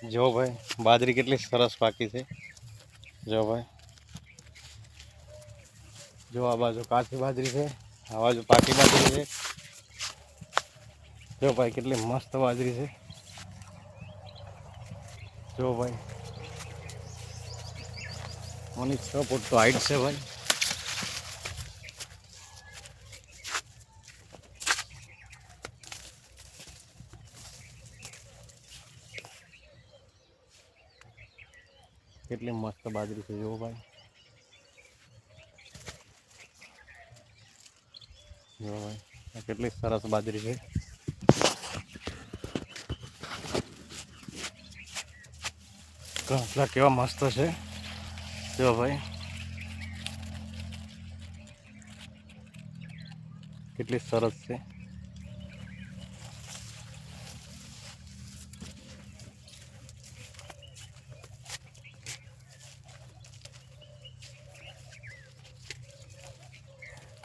જો ભાઈ બાજરી કેટલી સરસ પાકી છે। જો ભાઈ, જો આ બાજુ કાચી બાજરી છે, આ બાજુ પાકી બાજરી છે। જો ભાઈ કેટલી મસ્ત બાજરી છે। જો ભાઈ ઓની 6 ફૂટ તો હાઈટ છે ભાઈ। કેટલી મસ્ત બાજરી છે જો ભાઈ। જો ભાઈ આ કેટલી સરસ બાજરી છે। ઘાસલા કેવા મસ્ત છે। જો ભાઈ કેટલી સરસ છે।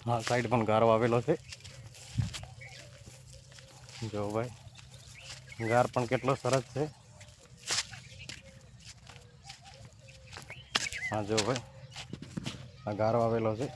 હા સાઈડ પણ ગારો આવેલો છે। જો ભાઈ ગાર પણ કેટલો સરસ છે। હા જો ભાઈ આ ગારો આવેલો છે।